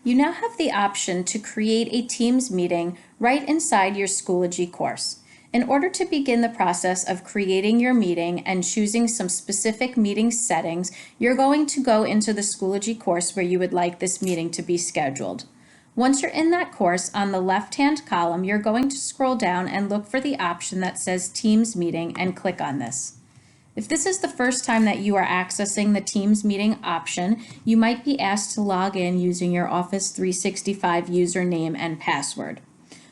You now have the option to create a Teams meeting right inside your Schoology course. In order to begin the process of creating your meeting and choosing some specific meeting settings, you're going to go into the Schoology course where you would like this meeting to be scheduled. Once you're in that course, on the left-hand column, you're going to scroll down and look for the option that says Teams Meeting and click on this. If this is the first time that you are accessing the Teams meeting option, you might be asked to log in using your Office 365 username and password.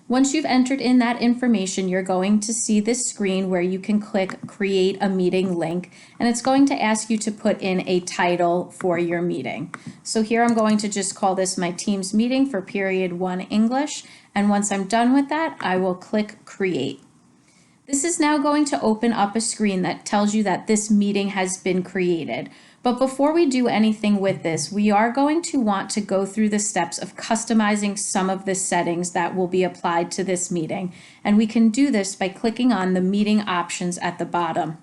Once you've entered in that information, you're going to see this screen where you can click Create a Meeting link, and it's going to ask you to put in a title for your meeting. So here I'm going to just call this my Teams meeting for period 1 English, and once I'm done with that, I will click Create. This is now going to open up a screen that tells you that this meeting has been created. But before we do anything with this, we are going to want to go through the steps of customizing some of the settings that will be applied to this meeting. And we can do this by clicking on the meeting options at the bottom.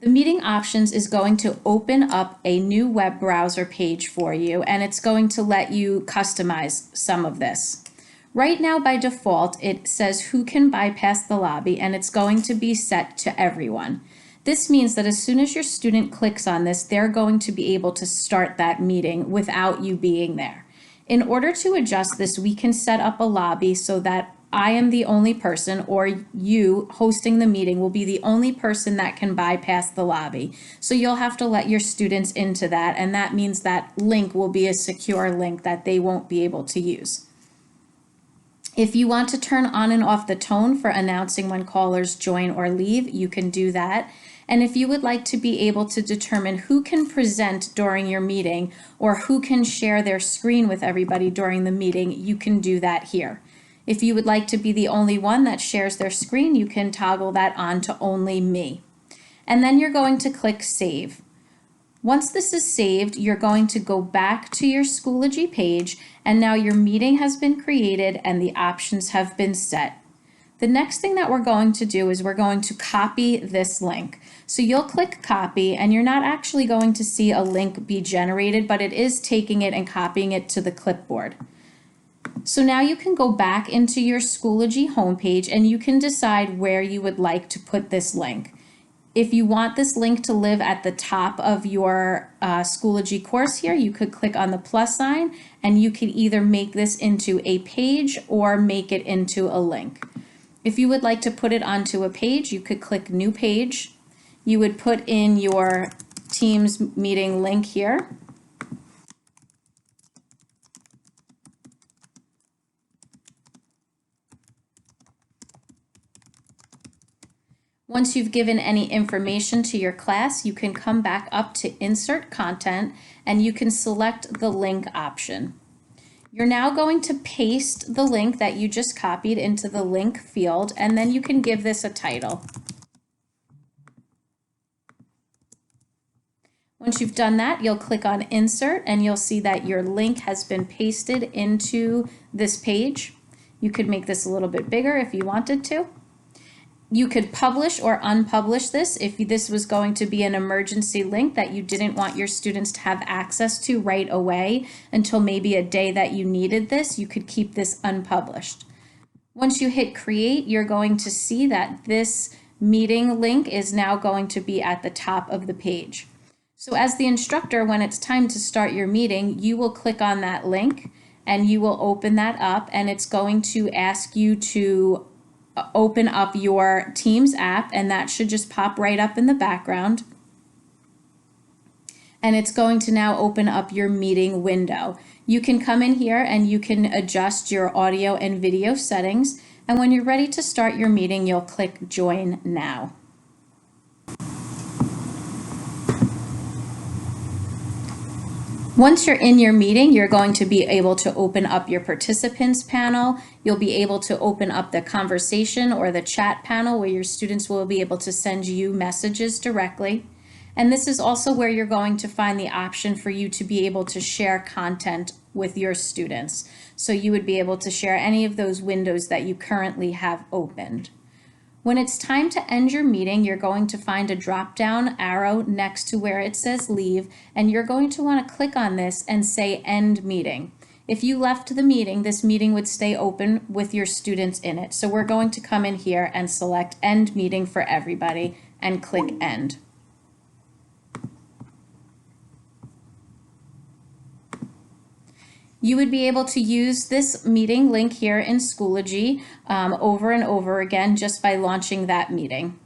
The meeting options is going to open up a new web browser page for you, and it's going to let you customize some of this. Right now, by default, it says who can bypass the lobby, and it's going to be set to everyone. This means that as soon as your student clicks on this, they're going to be able to start that meeting without you being there. In order to adjust this, we can set up a lobby so that I am the only person, or you hosting the meeting will be the only person that can bypass the lobby. So you'll have to let your students into that, and that means that link will be a secure link that they won't be able to use. If you want to turn on and off the tone for announcing when callers join or leave, you can do that. And if you would like to be able to determine who can present during your meeting or who can share their screen with everybody during the meeting, you can do that here. If you would like to be the only one that shares their screen, you can toggle that on to only me. And then you're going to click Save. Once this is saved, you're going to go back to your Schoology page, and now your meeting has been created and the options have been set. The next thing that we're going to do is we're going to copy this link. So you'll click copy, and you're not actually going to see a link be generated, but it is taking it and copying it to the clipboard. So now you can go back into your Schoology homepage and you can decide where you would like to put this link. If you want this link to live at the top of your Schoology course here, you could click on the plus sign, and you could either make this into a page or make it into a link. If you would like to put it onto a page, you could click New Page. You would put in your Teams meeting link here. Once you've given any information to your class, you can come back up to Insert Content, and you can select the link option. You're now going to paste the link that you just copied into the link field, and then you can give this a title. Once you've done that, you'll click on Insert, and you'll see that your link has been pasted into this page. You could make this a little bit bigger if you wanted to. You could publish or unpublish this if this was going to be an emergency link that you didn't want your students to have access to right away until maybe a day that you needed this. You could keep this unpublished. Once you hit create, you're going to see that this meeting link is now going to be at the top of the page. So as the instructor, when it's time to start your meeting, you will click on that link and you will open that up, and it's going to ask you to open up your Teams app, and that should just pop right up in the background. And it's going to now open up your meeting window. You can come in here and you can adjust your audio and video settings. And when you're ready to start your meeting, you'll click Join Now. Once you're in your meeting, you're going to be able to open up your participants panel. You'll be able to open up the conversation or the chat panel where your students will be able to send you messages directly. And this is also where you're going to find the option for you to be able to share content with your students. So you would be able to share any of those windows that you currently have opened. When it's time to end your meeting, you're going to find a drop-down arrow next to where it says Leave, and you're going to want to click on this and say End Meeting. If you left the meeting, this meeting would stay open with your students in it. So we're going to come in here and select End Meeting for everybody and click End. You would be able to use this meeting link here in Schoology over and over again just by launching that meeting.